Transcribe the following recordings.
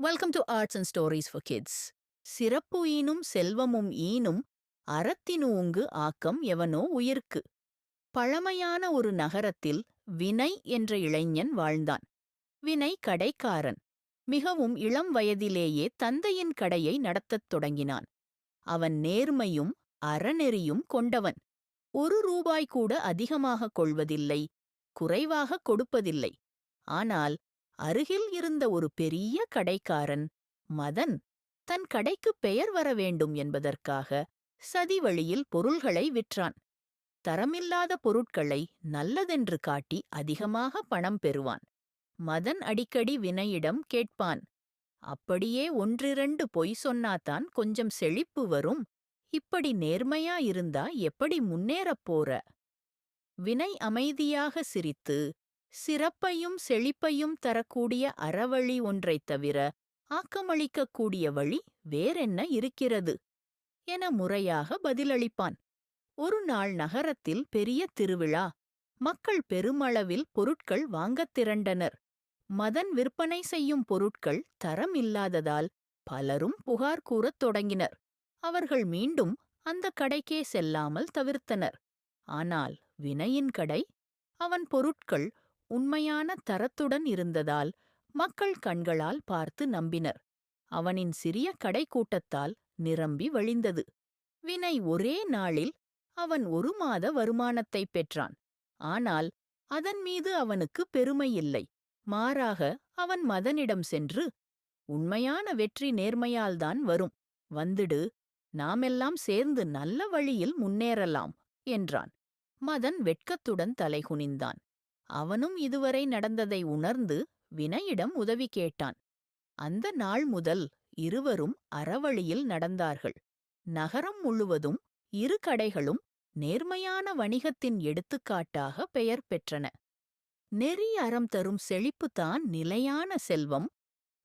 Welcome to arts and stories for kids. சிறப்பு ஈனும் செல்வமும் ஈனும் அறத்தினூங்கு ஆக்கம் எவனோ உயிர்க்கு. பழமையான ஒரு நகரத்தில் வினய் என்ற இளைஞன் வாழ்ந்தான். வினய் கடைக்காரன். மிகவும் இளம் வயதிலேயே தந்தையின் கடையை நடத்தத் தொடங்கினான். அவன் நேர்மையும் அறநெறியும் கொண்டவன். ரூபாய் கூட அதிகமாகக் கொள்வதில்லை, குறைவாகக் கொடுப்பதில்லை. ஆனால் அருகில் இருந்த ஒரு பெரிய கடைக்காரன் மதன் தன் கடைக்கு பெயர் வர வேண்டும் என்பதற்காக சதி வழியில் பொருள்களை விற்றான். தரமில்லாத பொருட்களை நல்லதென்று காட்டி அதிகமாக பணம் பெறுவான். மதன் அடிக்கடி வினயிடம் கேட்பான், அப்படியே ஒன்றிரண்டு பொய் சொன்னாதான் கொஞ்சம் செழிப்பு வரும், இப்படி நேர்மையா இருந்தா எப்படி முன்னேறப் போற? வினய் அமைதியாக சிரித்து, சிறப்பையும் செழிப்பையும் தரக்கூடிய அறவழி ஒன்றைத் தவிர ஆக்கமளிக்கக்கூடிய வழி வேறென்ன இருக்கிறது என முறையாக பதிலளிப்பான். ஒரு நாள் நகரத்தில் பெரிய திருவிழா. மக்கள் பெருமளவில் பொருட்கள் வாங்கத் திரண்டனர். மதன் விற்பனை செய்யும் பொருட்கள் தரம் இல்லாததால் பலரும் புகார் கூறத் தொடங்கினர். அவர்கள் மீண்டும் அந்த கடைக்கே செல்லாமல் தவிர்த்தனர். ஆனால் வினயின் கடை, அவன் பொருட்கள் உண்மையான தரத்துடன் இருந்ததால் மக்கள் கண்களால் பார்த்து நம்பினர். அவனின் சிறிய கடைக்கூட்டத்தால் நிரம்பி வழிந்தது. வினய் ஒரே நாளில் அவன் 1 மாத வருமானத்தைப் பெற்றான். ஆனால் அதன் மீது அவனுக்கு பெருமை இல்லை. மாறாக அவன் மதனிடம் சென்று, உண்மையான வெற்றி நேர்மையால்தான் வரும், வந்துடு, நாமெல்லாம் சேர்ந்து நல்ல வழியில் முன்னேறலாம் என்றான். மதன் வெட்கத்துடன் தலைகுனிந்தான். அவனும் இதுவரை நடந்ததை உணர்ந்து வினயிடம் உதவி கேட்டான். அந்த நாள் முதல் இருவரும் அறவழியில் நடந்தார்கள். நகரம் முழுவதும் இரு கடைகளும் நேர்மையான வணிகத்தின் எடுத்துக்காட்டாக பெயர் பெற்றன. நெறி அறம் தரும் செழிப்புதான் நிலையான செல்வம்.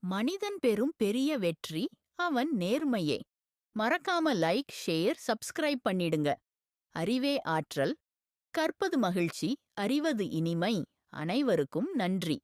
மனிதன் பெறும் பெரிய வெற்றி அவன் நேர்மையே. மறக்காம லைக், ஷேர், சப்ஸ்கிரைப் பண்ணிடுங்க. அறிவே ஆற்றல், கற்பது மகிழ்ச்சி, அறிவது இனிமை. அனைவருக்கும் நன்றி.